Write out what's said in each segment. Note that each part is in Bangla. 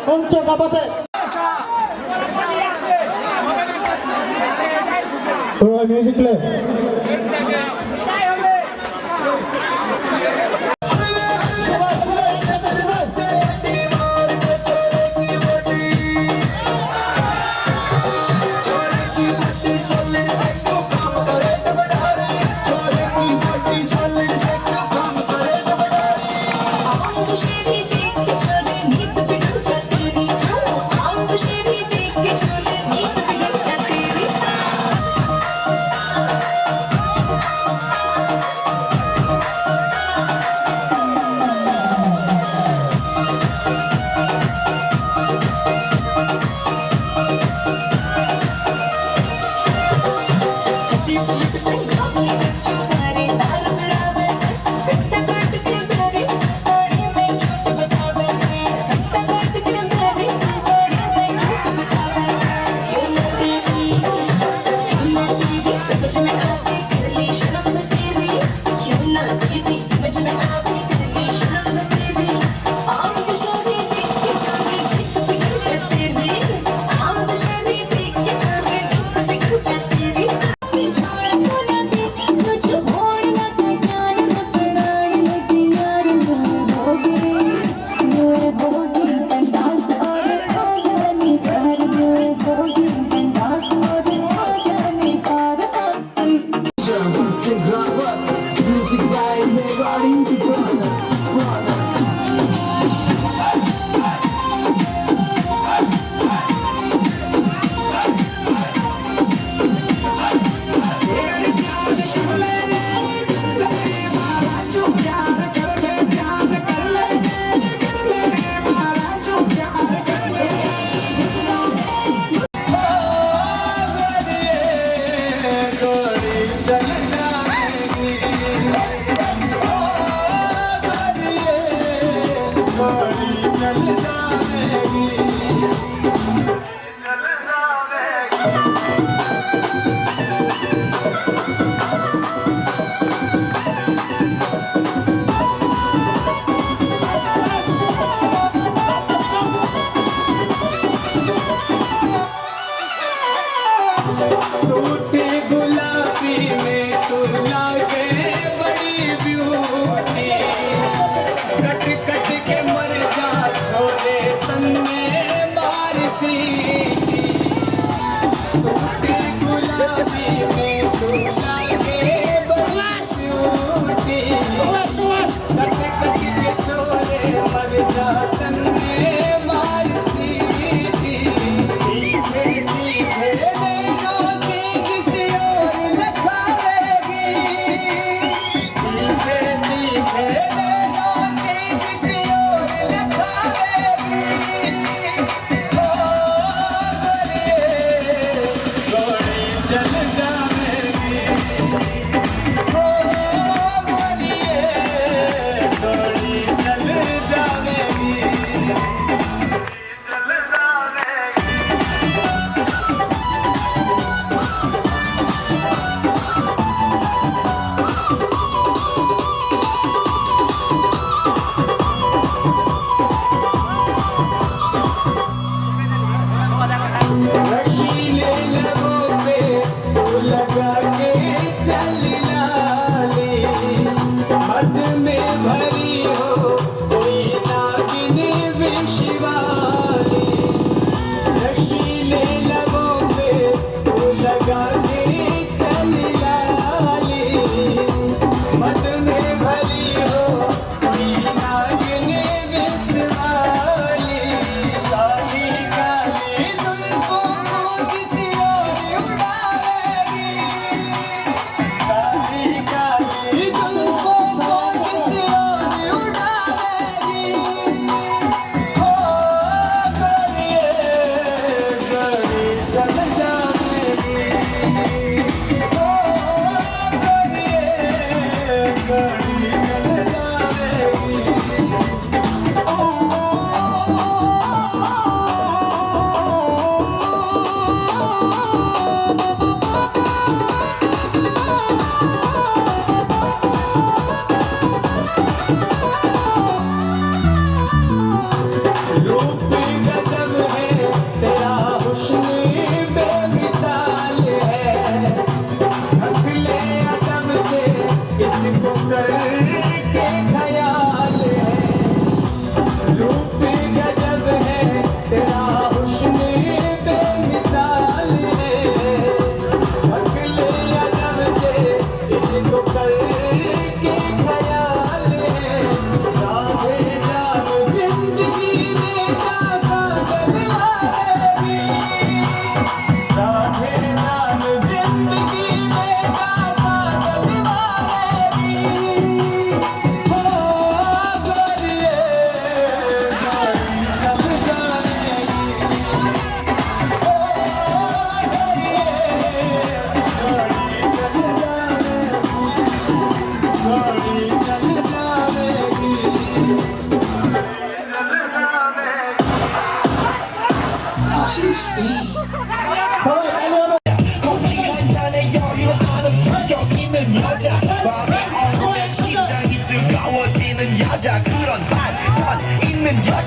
untuk kapate. Music play.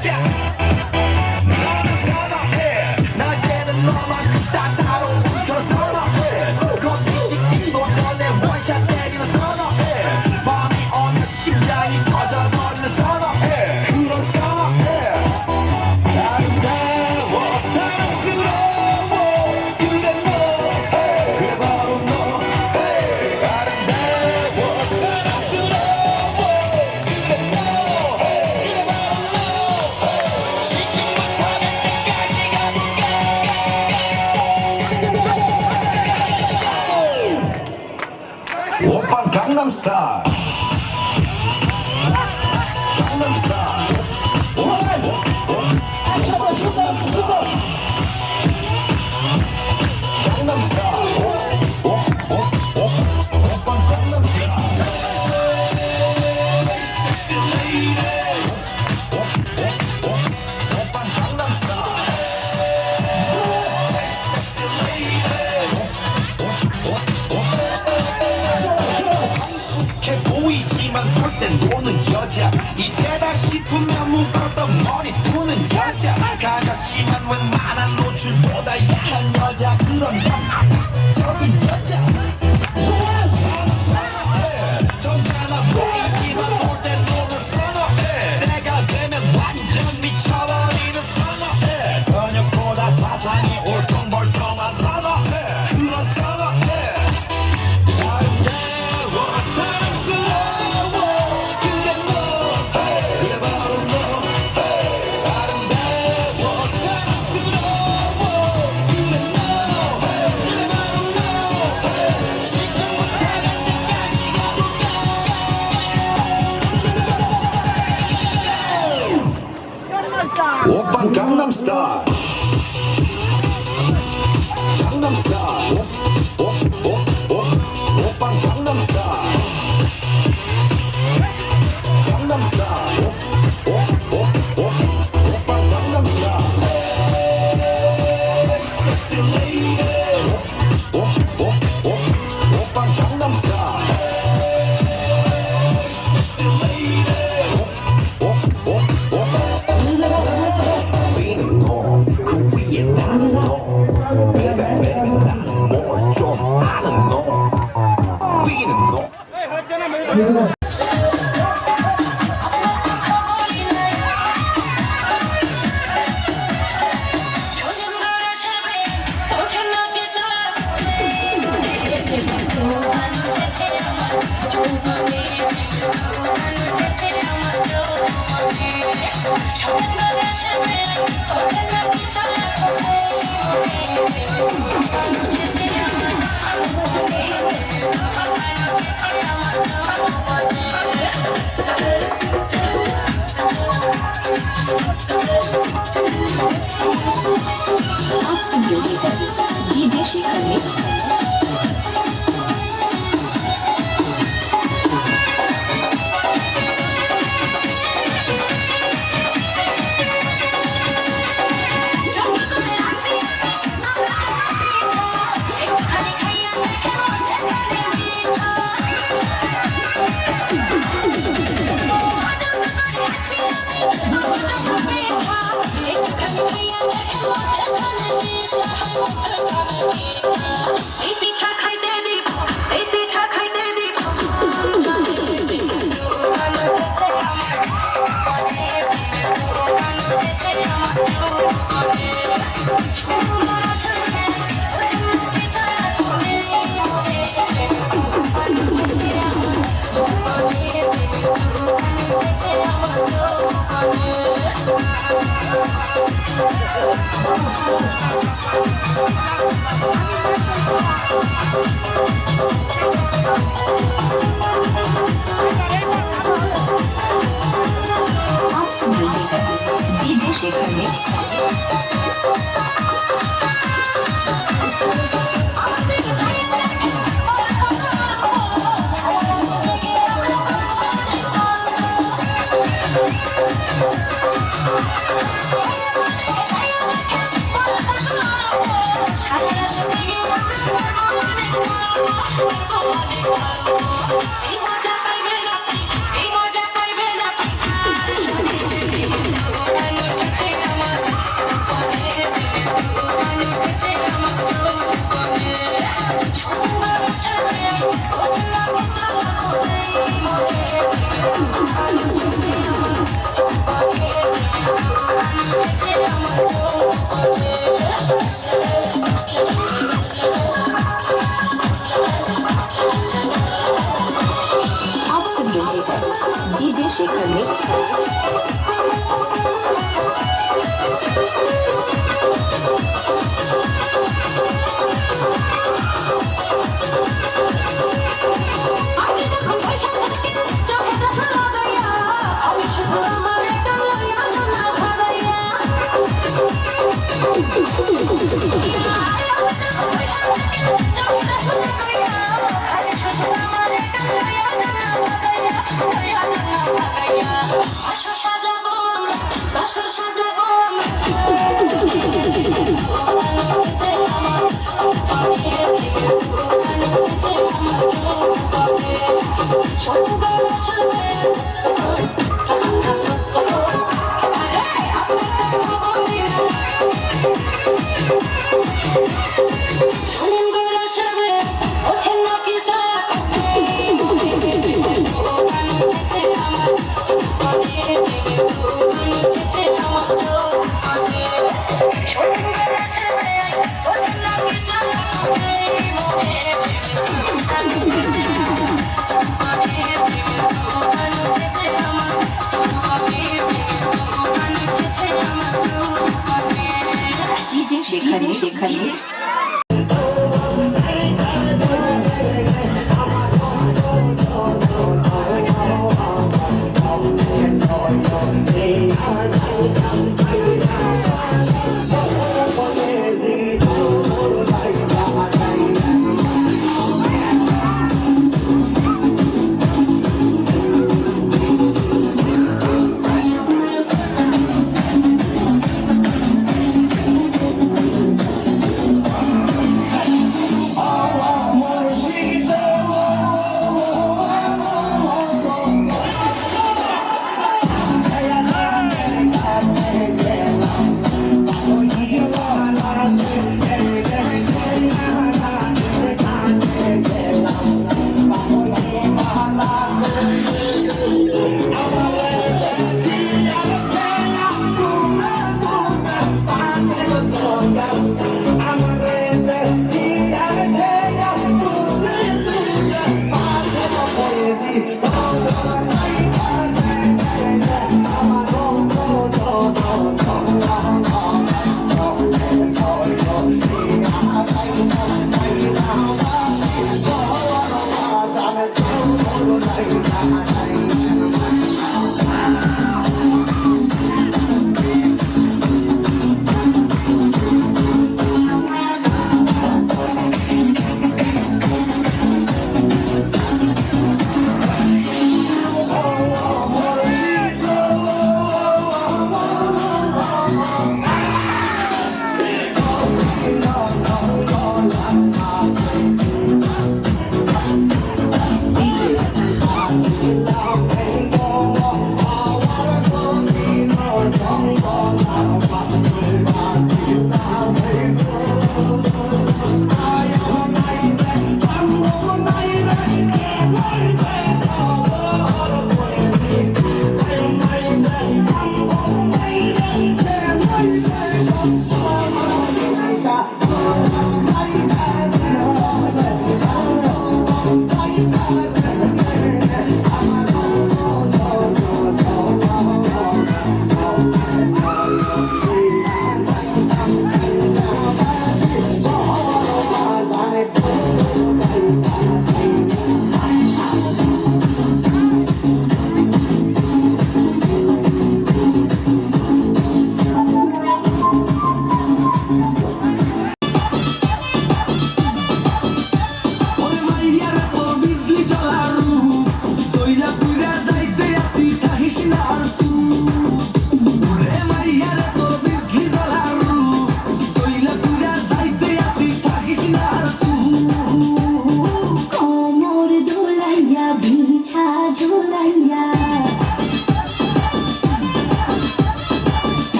여자 너는 선어해 낮에는 너만큼 따사로운 그런 선어해 커피 식기 전에 원샷 때리는 선어해 밤이 오면 심장이 터져버리는 선어해 그런 선어해 아름다워 사랑스러워 그래 너 그래 바로 너 아름다워 사랑스러워 그래 너 그래 바로 너 지금부터 몇 때까지 가볼까 오빤 강남스타일 강남스타일 보이지만 볼 땐 노는 여자 이때다 싶으면 묶었던 머리 푸는 여자 가볍지만 웬만한 노출보다 야한 여자 그런 적인 여자 점잖아 보이지만 볼 땐 노는 선어해 내가 되면 완전 미쳐버리는 선어해 저녁보다 사상이 울퉁불퉁한 선어해 그런 선어해 오빤 강남스타일 강남스타일 오빤 강남스타일 강남스타일 오빤 강남스타일 섹시 레이디 오빤 강남스타일 섹시 레이디 위는 너그 위에 나는 너 베베 베베 나는 뭘 좀 아는 너 위는 너 DJ Shikhar Mix. DJ Shikhar Mix. Shekhar Mix. আমি যখন বসে থাকি চোখে চশমা লাগাইয়া আমি শুধু আমার একটা লইয়া জানা ভাগাইয়া আমি যখন বসে থাকি চোখে চশমা লাগাইয়া আমি শুধু আমার একটা লইয়া জানা ভাগাইয়া আসর সাজাবো আমরা বাসর সাজাবো আমরা DJ Shekhar Mix.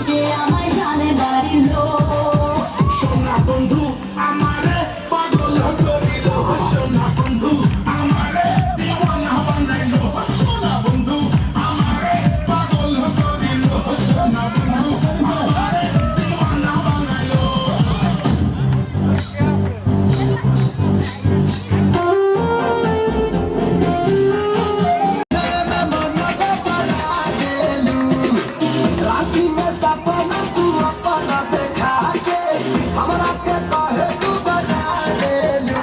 যে আমায় জানে বাড়িল সোনা বন্ধু আমারে পাগল করিল সোনা বন্ধু আমারে দিওয়ানা বানাইল সোনা বন্ধু আমারে পাগল করিল সোনা বন্ধু আমারে দিওয়ানা বানাইল राती में सपना तू अपना देखा के हमरा के कहे तू बना देलू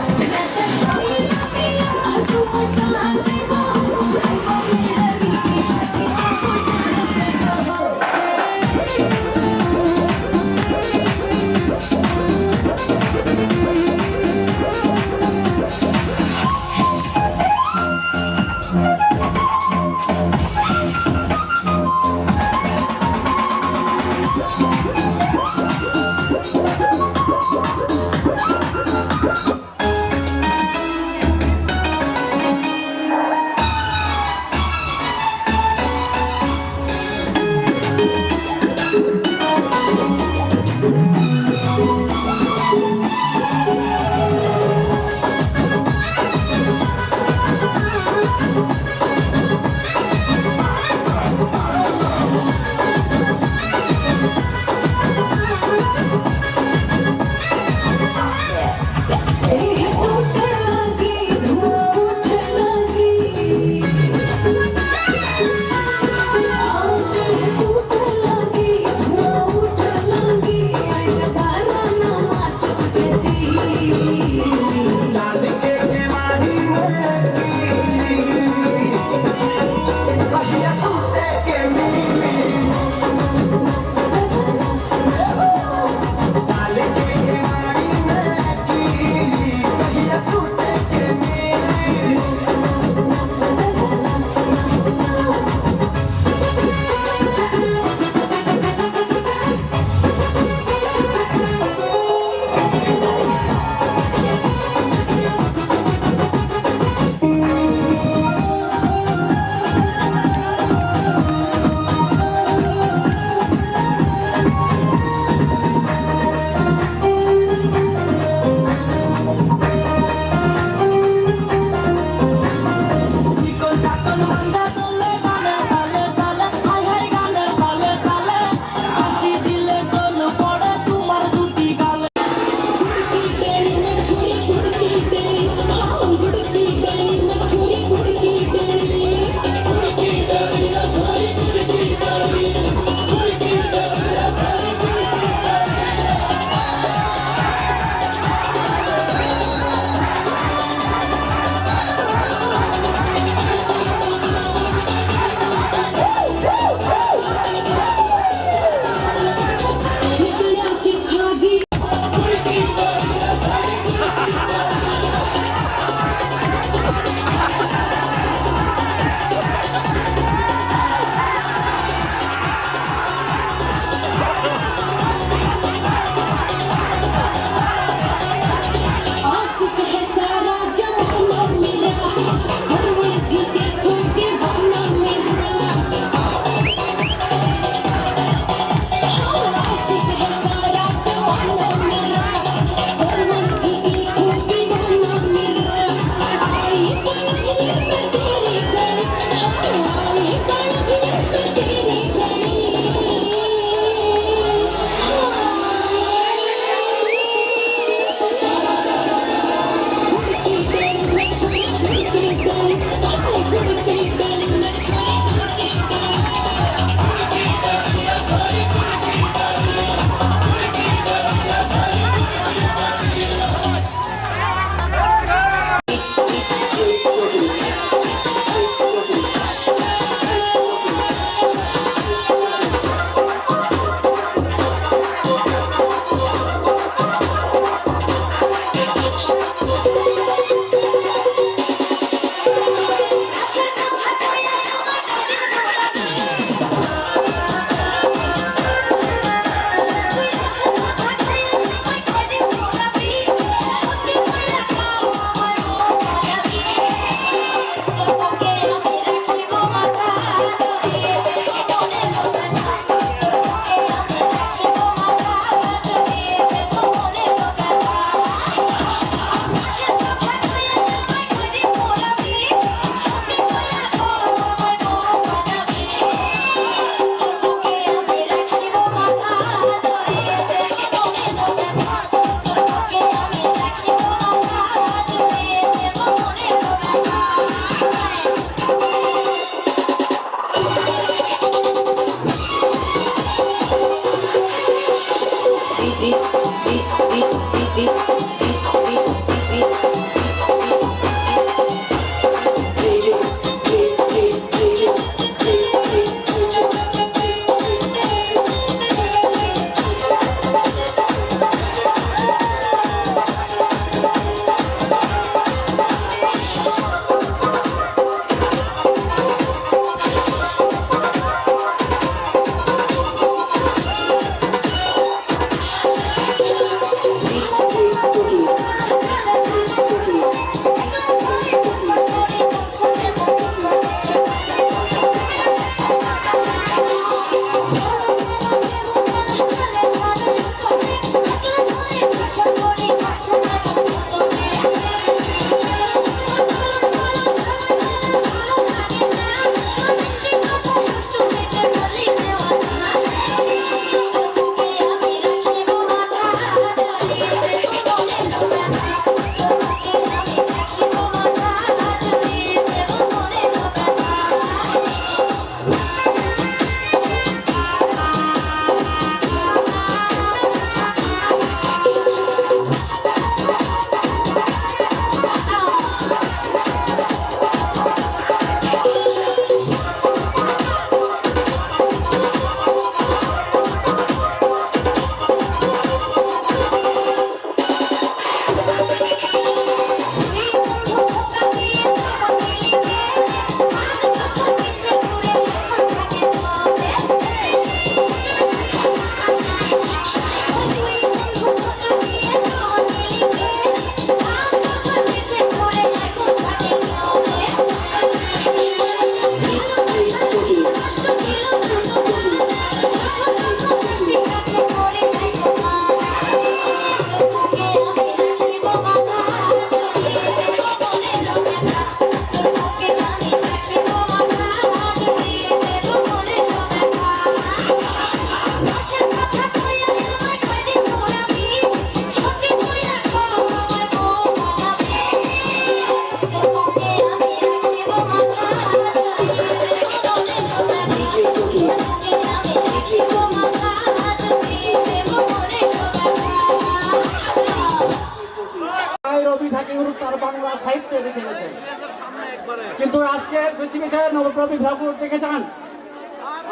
কিন্তু আজকে পৃথিবীতে নবপ্রবী ঠাকুর দেখে যান,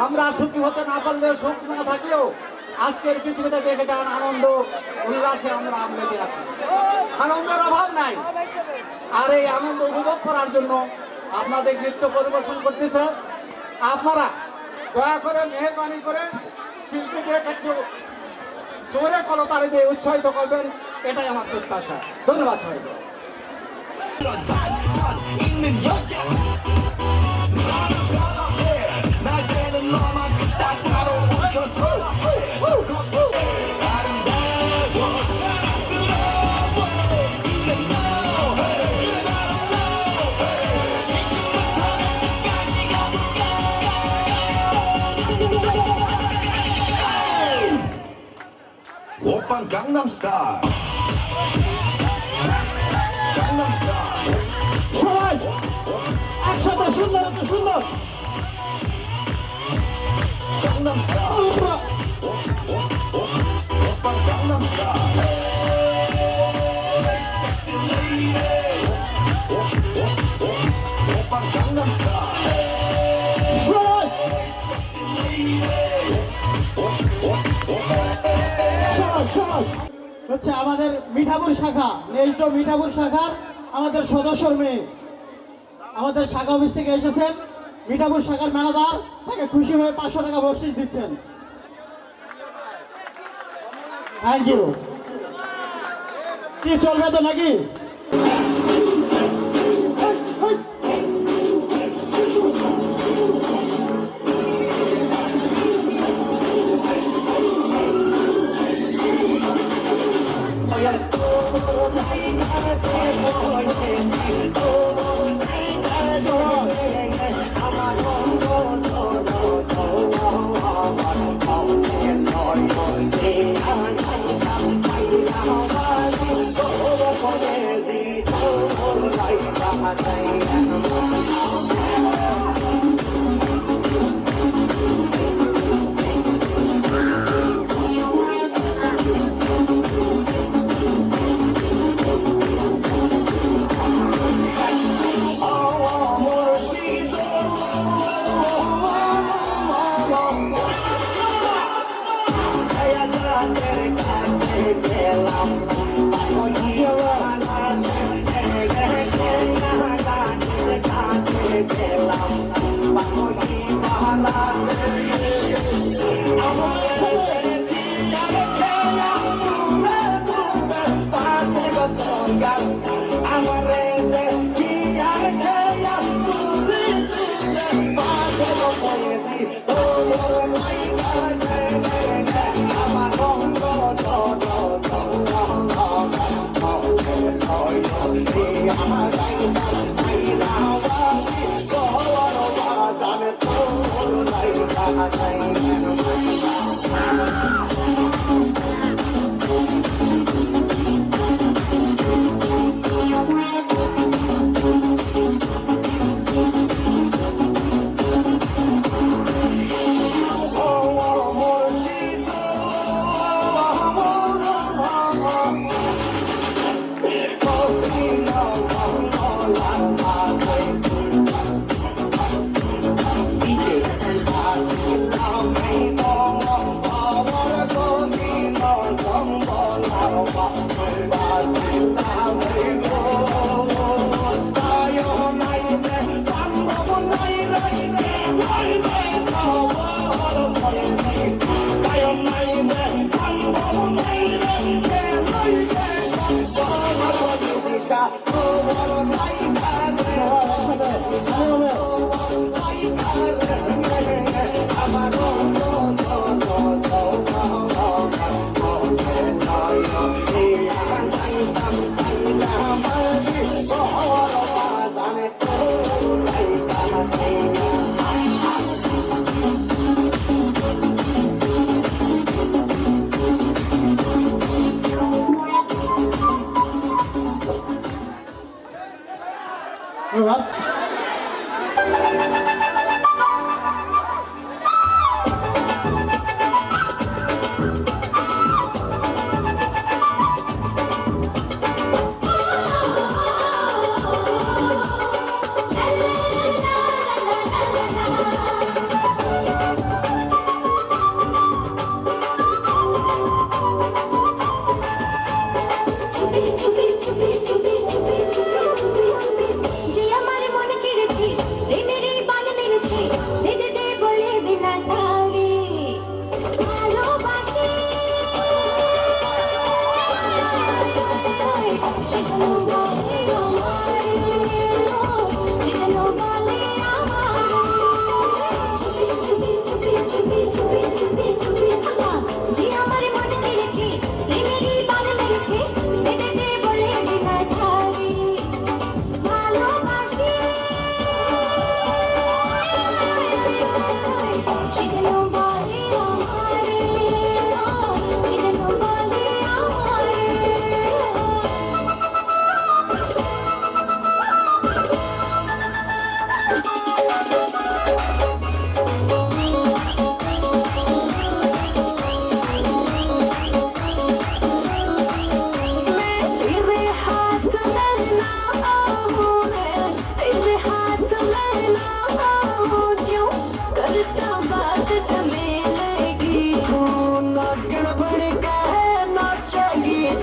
আমরা সুখী হতে না পারলেও সুখ না থাকলেও আজকের পৃথিবীতে দেখে যান আনন্দ উল্লাসে আমরা মেতে আছি, আনন্দের অভাব নাই। আর এই আনন্দ উপভোগ করার জন্য আপনাদের নৃত্য পরিবেশন করতেছে। আপনারা দয়া করে মেহরবানি করে শিল্পীকে একটু জোরে কলতারে দিয়ে উৎসাহিত করবেন, এটাই আমার প্রত্যাশা। ধন্যবাদ সবাইকে। 이런 반전 있는 여자 낮에는 너만 따사로운 것으로 아름다워 사랑스러워 그래 너 그래 바로 너 지금부터 끝까지 가볼까 오빤 강남스타일 강남스타일 সবাই একসাথে সুন্দর একটু সুন্দর 강남스타일 오빤 강남스타일 Sexy lady 오빤 강남스타일 সবাই সবাই হচ্ছে আমাদের মিঠাপুর শাখা, নেজড মিঠাপুর শাখার আমাদের সদস্যর মেয়ে আমাদের শাখা অফিস থেকে এসেছেন। মিঠাপুর শাখার ম্যানেজার তাকে খুশি হয়ে 500 টাকা বকশিশ দিচ্ছেন। Thank you. কি চলবে তো নাকি? আমার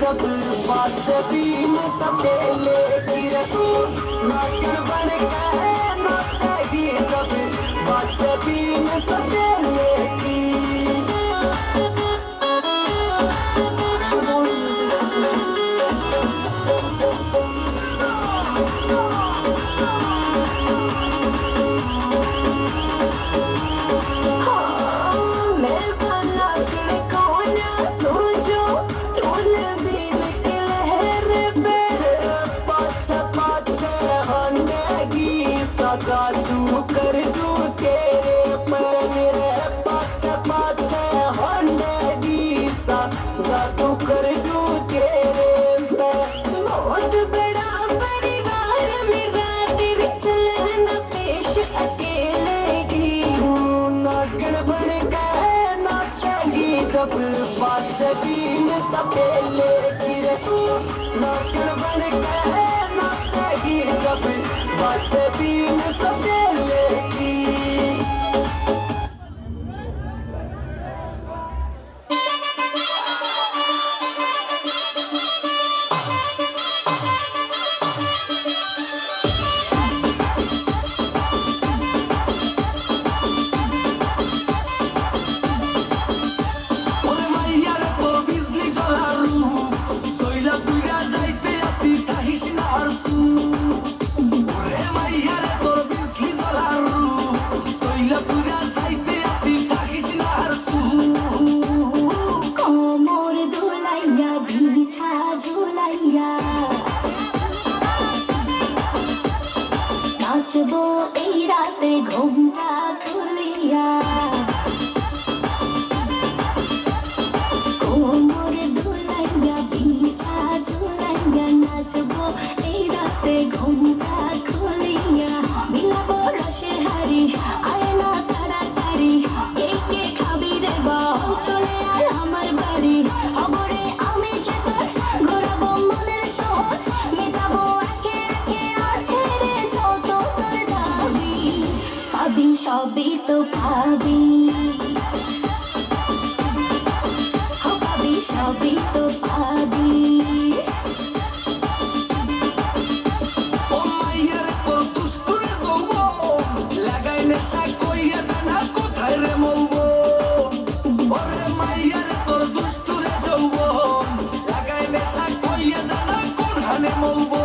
सब बात बीम सपेले गिर तू नाचन बन के नाचेगी सब बात बीम सपेले की तू कर दू तेरे पर मेरे पाछ पाछ हंडेगी सा तू कर दू तेरे पर बहुत बड़ा परिवार मेरा तेरे चलना पेश अकेले की हूँ नागण बन के नाचेगी जब पाछ बीन सपेले गिरे तू नागण बन के नाचेगी जब पाछ बीन सपेले की নাচবো এই রাতে ঘুমটা খুলিয়া কোমর দুলাইয়া বিছা ঝুলাইয়া নাচবো এই রাতে ঘুমটা খুলিয়া বিলাবো রসের হাড়ি আয় না তাড়াতাড়ি এই কে খাবি রে বল চলে আর আমার বাড়ি খবরে আমি যে তোর ঘোরাবো মনের শহর মেটাবো একে একে আছে রে যত তোর দাবি পাবি সবই তো পাবি পাবি সবই তো পাবি ও মাইয়ার তোর দুষ্টুরে যৌবন লাগাই নেশা কইয়া জানা কোথায় রে মৌবো ওরে মাইয়ার তোর দুষ্টুরে যৌবন লাগাই নেশা কইয়া জানা কোন হানে মৌবো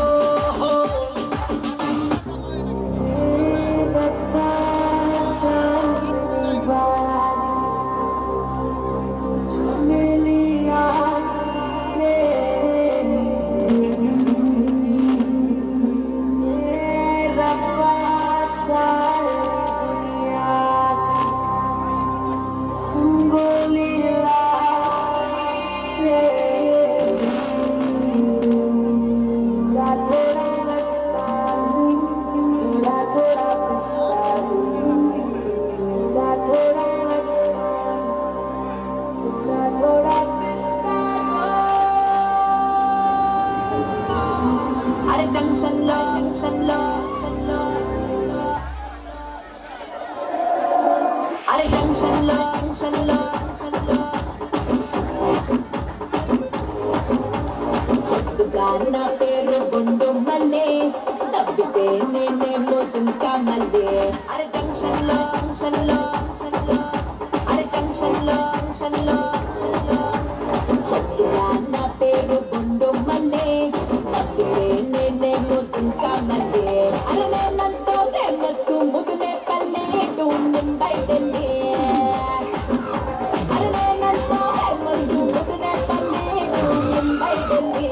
अरे जंक्शन लो अरे जंक्शन लो దుకాణ పేరు గుండు మల్లె తప్పితే నేనేమో దుంకా మల్లె అరే జంక్షన్ లో అరే జంక్షన్ లో దుకాణ పేరు గుండు మల్లె తప్పితే నేనేమో దుంకా మల్లె అరే నేనంతో ఫేమస్ ముదునే పల్లె టు ముంబై ఢిల్లీ అరే నేనంతో ఫేమస్ ముదునే పల్లె టు ముంబై ఢిల్లీ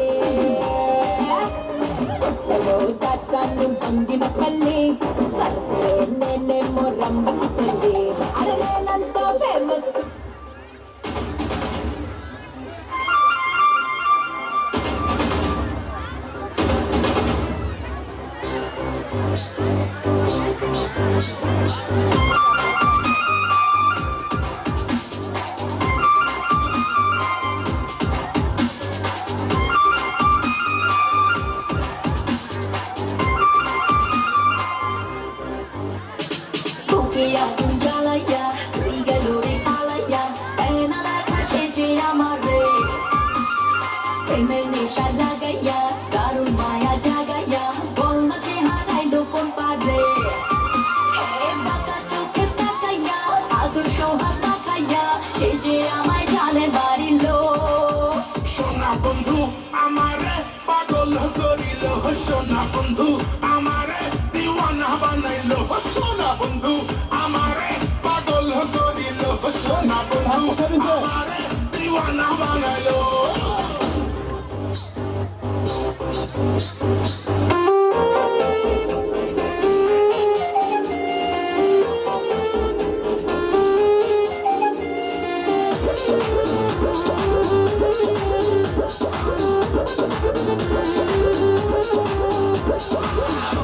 আমারে পাগল করিল সোনা বন্ধু আমারে দিওয়ানা বানাইল সোনা বন্ধু আমারে পাগল করিল সোনা বন্ধু আমারে দিওয়ানা বানাইল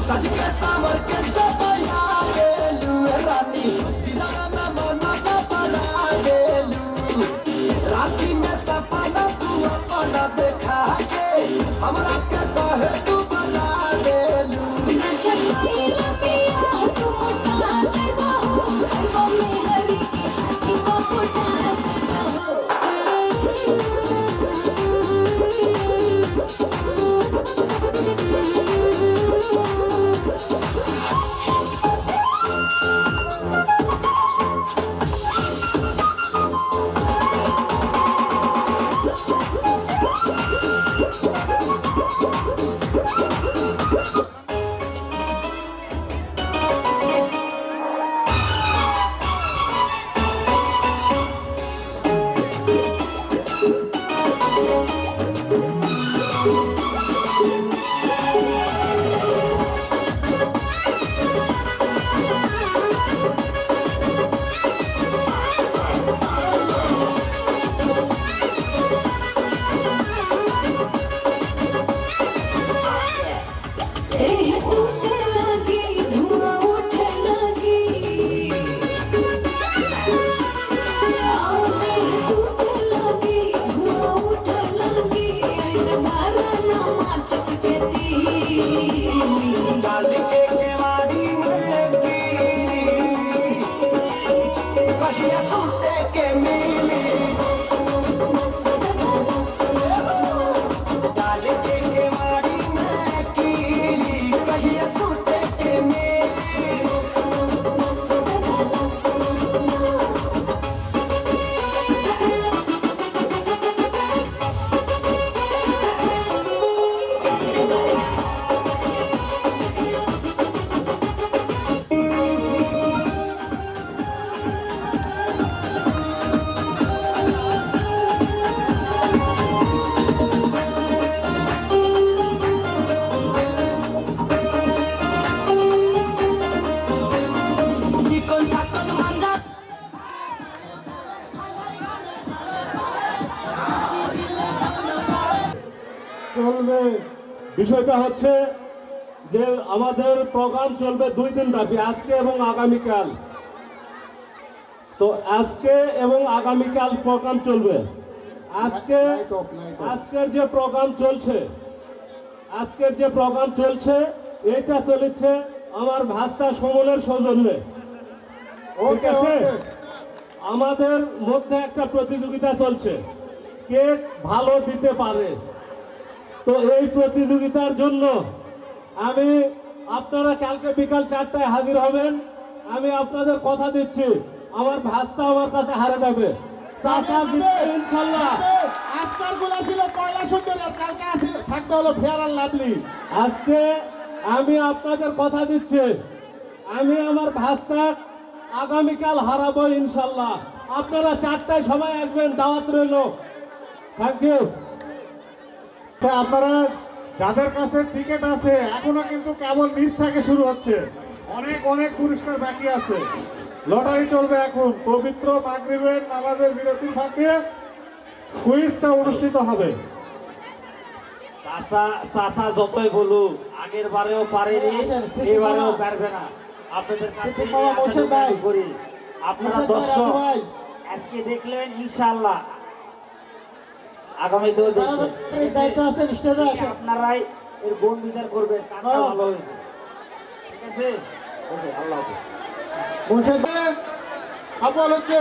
सज के सावर के चपया गेलू रानी दीदार में मना का बना गेलू राती में सपना तू अपना देखा के हमरा के कहे तू बना गेलू डाली के केवाड़ी में कहिया सुनते के मिली डाली के केवाड़ी में कीली कहिया सुनते के मिली চলবে বিষয়টা হচ্ছে যে আমাদের প্রোগ্রাম চলবে 2 দিন ব্যাপী আজকে এবং আগামীকাল তো আজকে এবং আগামীকাল প্রোগ্রাম চলবে আজকের যে প্রোগ্রাম চলছে এটা চলেছে আমার ভাস্তা সমলের সৌজন্যে ঠিক আছে আমাদের মধ্যে একটা প্রতিযোগিতা চলছে কে ভালো দিতে পারে তো এই প্রতিযোগিতার জন্য আমি আপনারা কালকে বিকাল 4টায় হাজির হবেন আমি আপনাদের কথা দিচ্ছি আমার ভাস্তা আমার কাছে হারে যাবে চাচা জিতবে ইনশাআল্লাহ আজকাল গুলা ছিল পয়লা সুন্দর কালকে থাকতে হলো ফেয়ার আর লাভলি আজকে আমি আপনাদের কথা দিচ্ছি আমি আমার ভাস্তা আগামীকাল হারাবো ইনশাআল্লাহ আপনারা 4টায় সবাই আসবেন দাওয়াত রইল থ্যাংক ইউ আপনারা যাদের কাছে টিকিট আছে এখনো কিন্তু কেবল নিচ থেকে শুরু হচ্ছে অনেক অনেক পুরস্কার বাকি আছে লটারি চলবে এখন পবিত্র মাগরিবের নামাজের বিরতির ফাঁকে কুইজটা অনুষ্ঠিত হবে চাচা যতই বলুক আগের বারেও পারেনি এবারেও পারবে না আপনাদের কাছে করি আপনারা দর্শক আজকে দেখলেন ইনশাআল্লাহ আগামী দায়িত্ব আছে স্টেজে আসে আপনারাই এর গুণ বিচার করবেন কারটা ভালো হয়েছে ঠিক আছে ওকে আল্লাহ হাফেজ মোর্শেদ সফল হচ্ছে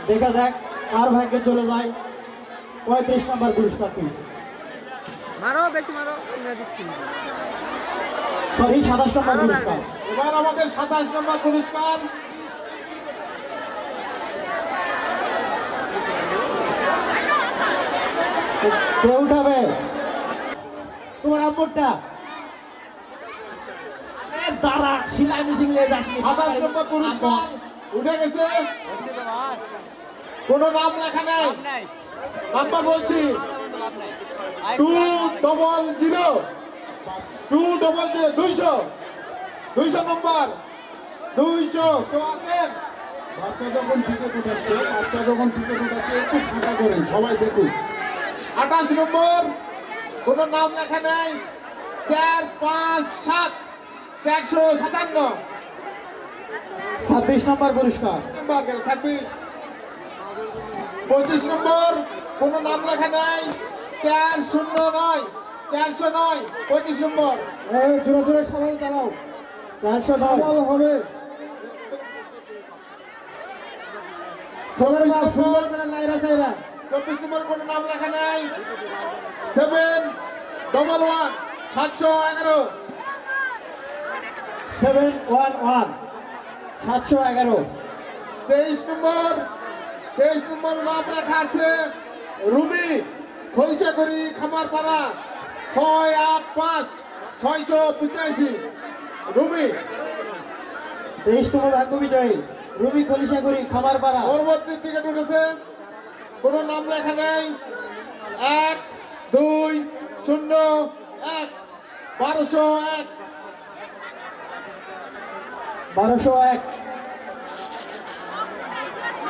দেখা যাক কার ভাগ্যে চলে যায় 35 নম্বর পুরস্কারটি সরি 27 নম্বর পুরস্কার এবার আমাদের 27 নম্বর পুরস্কার কে উঠাবে? তোমার আব্বুরটা। দাঁড়া, সিলাই মেশিন নিয়ে যাচ্ছি। 27 নম্বর পুরস্কার উঠে গেছে। কোনো নাম লেখা নেই। নাম্বার বলছি 200 200 200 নম্বর 200 কেউ আছেন? বাচ্চা যখন টিকিট উঠাচ্ছে একটু ফাঁকা করেন, সবাই দেখুন। 28 নম্বর কোনো নাম লেখা নেই। 4 5 7 457 26 নম্বর পুরস্কার। নম্বর গেল 26। 25 নম্বর কোনো নাম লেখা নেই। 409 409 25 নম্বর। জোরে জোরে সবাই চালাও। 409 হবে। সোনার মা সুন্দর করে নাইরা সাইরা। 24 নম্বর কোনো নাম লেখা নেই। 711 711 711 711। 23 নম্বর নাম লেখা আছে রুমি খলিশাকড়ি খামারপাড়া 685 685 রুমি। 23তম ভাগ্য বিজয়ী রুবি খলিশাগুড়ি খামারপাড়া। পরবর্তী টিকিট উঠেছে কোনো নাম লেখা নেই। 1 2 0 1 1201 1201।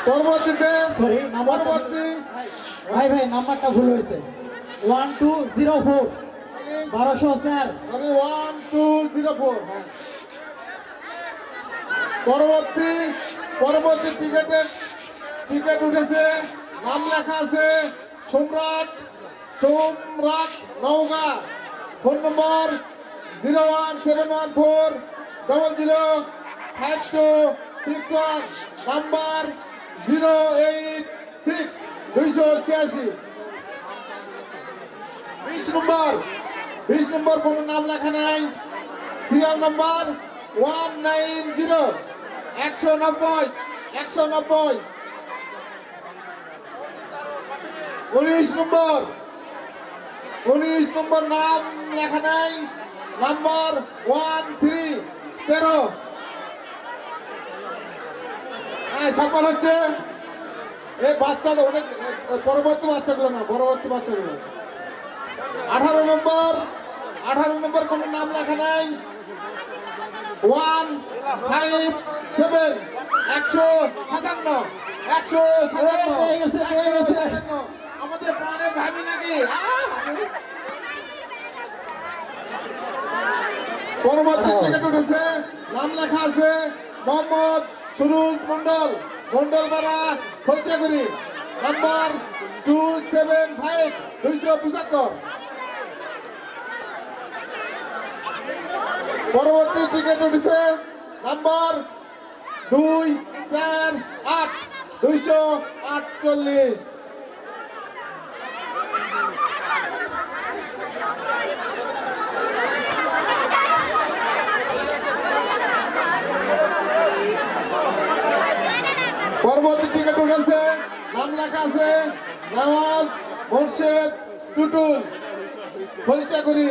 পরবর্তীতে সরি নাম্বার পরবর্তী ভাই নাম্বারটা ভুল হয়েছে। 1204 1200 স্যার। 1204 পরবর্তী টিকিট উঠেছে নাম লেখা আছে Samrat Naogaon. Phone number 01714 005261 number 086 286। 20 number কোনো নাম লেখা নাই। Serial number 190 190 190। 19 নম্বর নাম লেখা নাই। নাম্বার 1313। হ্যাঁ সফল হচ্ছে এই বাচ্চাদের অনেক পরবর্তী বাচ্চাগুলো না, পরবর্তী বাচ্চাগুলো। 18 নম্বর কোনো নাম লেখা নাই। 157 157 পেয়ে গেছে, পেয়ে গেছে। 157 আমাদের প্রাণের ভাবি নাকি। পরবর্তী টিকিট উঠেছে নাম লেখা আছে মোহাম্মদ সুরুজ মন্ডলপাড়া খরচাগুড়ি নাম্বার 275 275। পরবর্তী টিকিট উঠেছে নাম্বার 248 248। পরবর্তী টিকিট উঠেছে নাম লেখা আছে নওয়াজ মোর্শেদ টুটুল খলিশাগুড়ি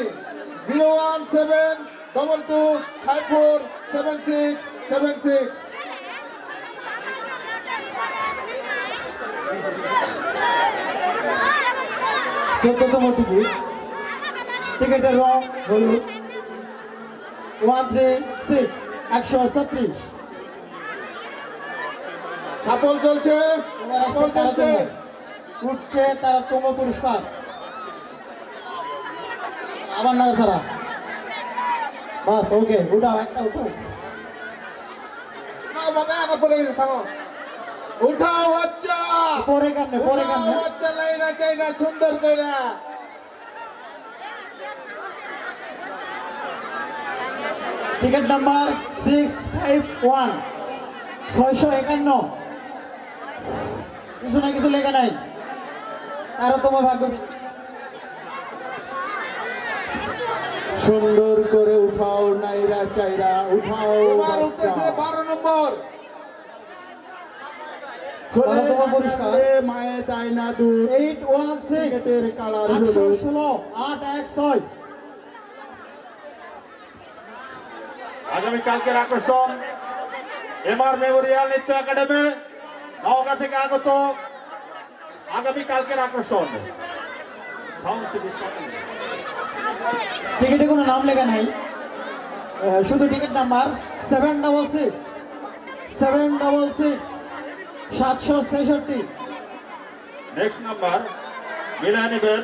01722547676। চোদ্দতম টিকিটের রং হলুদ। 136 136। সাফল চলছে উঠছে তারা তম পুরস্কার। আবার না সারা বাস ওকে উঠাও একটা উঠাও। উঠাও বাচ্চা পরে কেমনে বাচ্চা লাইনা চাইনা সুন্দর কইরা। Ticket number 651 651। কিছু লেখা নাই। আরো তোমার ভাগ্য সুন্দর করে উঠাও নাইরা চাইরা উঠাও এবার উঠতেছে 12 নম্বর। চলে বারোতম পুরস্কার। মায়ে চায়না দুধ 816 ক্রিকেটের কালার হলো 816 816। আগামীকালকের আকর্ষণ এমআর মেমোরিয়াল নৃত্য একাডেমি নওগাঁ থেকে আগত আগামীকালকের আকর্ষণ। টিকিটে কোনো নাম লেখা নাই, শুধু টিকিট নাম্বার 766 766 766। নেক্সট নাম্বার মিলাই নেবেন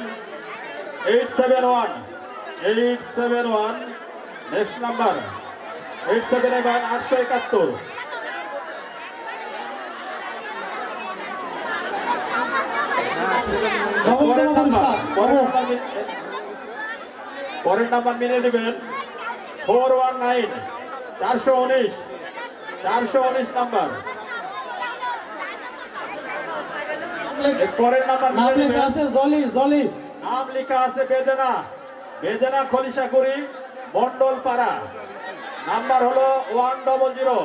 871 871। Next number 871 871। নবমতম পুরস্কার পরের নাম্বার মিলে নেবেন 419 419 419 নাম্বার। এর পরের নাম্বার নাম মিলে লেখা নেবেন, আছে জলি জলি। নাম লেখা আছে বেজনা বেজনা খলিশাকুড়ি মন্ডল পাড়া। নাম্বার হলো 100 100।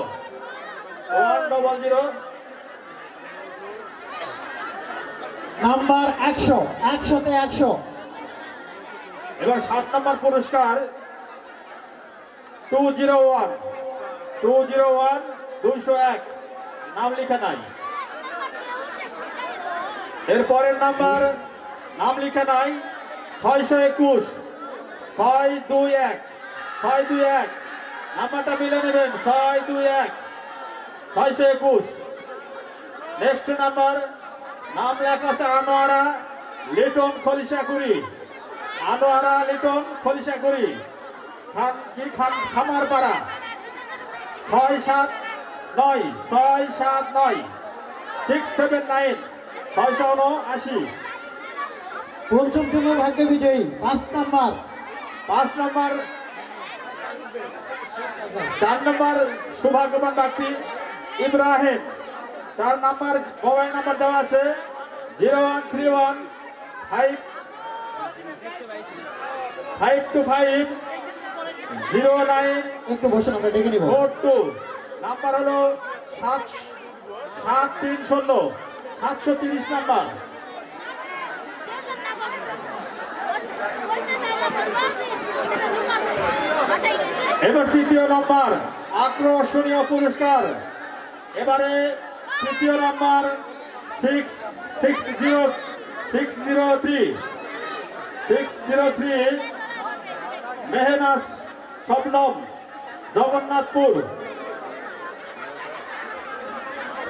নাম্বার 100 100তে 100। এবার 7 নম্বর পুরস্কার 201 201 201। নাম লেখা নাই। এর পরের নাম্বার নাম লেখা নাই 621 621 621। নাম্বারটা মিলে নেবেন 621 621। নেক্সট নাম্বার নাম লেখা আছে আনোয়ারা লিটন খলিশাকুড়ি আনোয়ারা লিটন খলিশাকুড়ি খামারপাড়া 679 679 679 679। পঞ্চমতম ভাগ্য বিজয়ী 5 নাম্বার 5 নম্বর 4 নম্বর সৌভাগ্যবান ব্যক্তি ইব্রাহিম। 4 নম্বর মোবাইল নাম্বার দেওয়া আছে 0131 525 09 একটু বসুন, আমরা ডেকে নিব। 42। নাম্বার হলো 730 730 নাম্বার। এবার 3য় নম্বর আকর্ষণীয় পুরস্কার। এবারে 3য় নম্বর 603 মেহনাজ শবনম জগন্নাথপুর।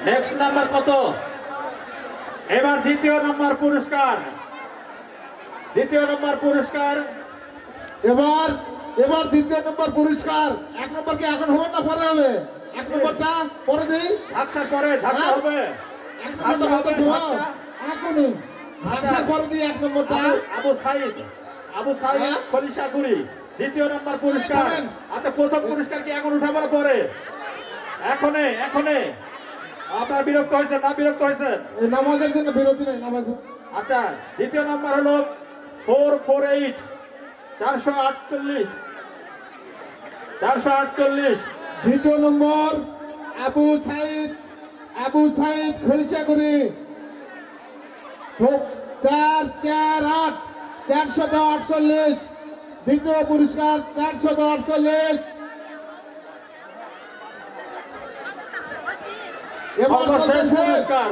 নেক্সট নাম্বার কত? এবার 2য় নম্বর পুরস্কার 2য় নম্বর পুরস্কার এবার 2য় নম্বর পুরস্কার। 1 নম্বর কি এখন হবে না পরে হবে? 1 নম্বরটা পরে দিই। ঝাকসার পরে ঝাকসা হ্যাঁ। হবে। 1 নম্বরটা ঝাকসা বলতে হবে, ছিল ঝাকসা। এখনই ঝাকসার পরে দিই 1 নম্বরটা। আবু সাইদ হ্যাঁ। খলিশাকুড়ি 2য় নম্বর পুরস্কার। থামেন। আচ্ছা, প্রথম পুরস্কার কি এখন উঠাবার পরে? এখনই আপনার বিরক্ত হয়েছেন না বিরক্ত হয়েছেন? এই নামাজের জন্য বিরতি নেই নামাজ। আচ্ছা, 2য় নম্বর হলো 448 448 448। 2য় নম্বর আবু সাইদ খলিশাকুড়ি 448 448। 2য় পুরস্কার 448। এবার সর্বশেষ চলতেছে পুরস্কার